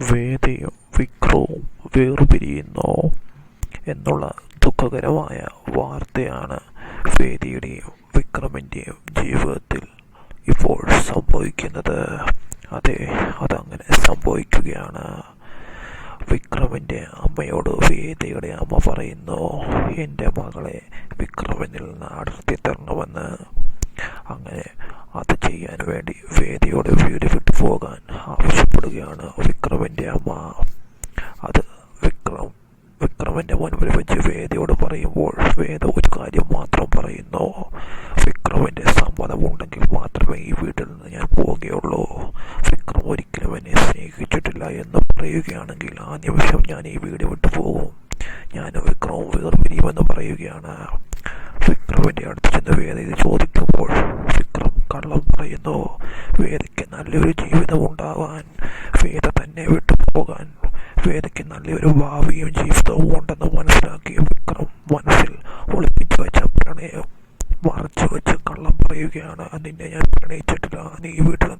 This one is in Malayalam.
വേദയും വിക്രവും വേർപിരിയുന്നു എന്നുള്ള ദുഃഖകരമായ വാർത്തയാണ് വേദിയുടെയും വിക്രമിൻ്റെയും ജീവിതത്തിൽ ഇപ്പോൾ സംഭവിക്കുന്നത്. അതെ, അതങ്ങനെ സംഭവിക്കുകയാണ്. വിക്രമിൻ്റെ അമ്മയോട് വേദയുടെ അമ്മ പറയുന്നു, എൻ്റെ മകളെ വിക്രമിനിൽ നിന്ന് അടർത്തി തരണമെന്ന്. അങ്ങനെ അത് ചെയ്യാൻ വേണ്ടി വേദയോട് വീട് വിട്ടു പോകാൻ ആവശ്യപ്പെടുകയാണ് വിക്രമിൻ്റെ അമ്മ. അത് വിക്രമിൻ്റെ മുൻപിൽ വെച്ച് വേദയോട് പറയുമ്പോൾ വേദ ഒരു കാര്യം മാത്രം പറയുന്നു, വിക്രമിൻ്റെ സമ്മതമുണ്ടെങ്കിൽ മാത്രമേ ഈ വീട്ടിൽ നിന്ന് ഞാൻ പോവുകയുള്ളൂ. വിക്രം ഒരിക്കലും എന്നെ സ്നേഹിച്ചിട്ടില്ല എന്ന് പറയുകയാണെങ്കിൽ ആ നിമിഷം ഞാൻ ഈ വീട് വിട്ടു പോകും, ഞാൻ വിക്രവും വേർപിരിയുമെന്ന് പറയുകയാണ്. വിക്രമിൻ്റെ അടുത്ത് ചെന്ന് വേദ ഇത് ചോദിക്കുമ്പോൾ വിക്രം കള്ളം പറയുന്നു. വേദയ്ക്ക് നല്ലൊരു ജീവിതം ഉണ്ടാകാൻ, വേദ തന്നെ വിട്ടു പോകാൻ, വേദയ്ക്ക് നല്ലൊരു ഭാവിയും ജീവിതവും ഉണ്ടെന്ന് മനസ്സിലാക്കിയ വിക്രം മനസ്സിൽ ഒളിപ്പിച്ചു വെച്ച പ്രണയം മറച്ചു വെച്ച് കള്ളം പറയുകയാണ്, നിന്നെ ഞാൻ പ്രണയിച്ചിട്ടില്ല, നീ വീട്ടിൽ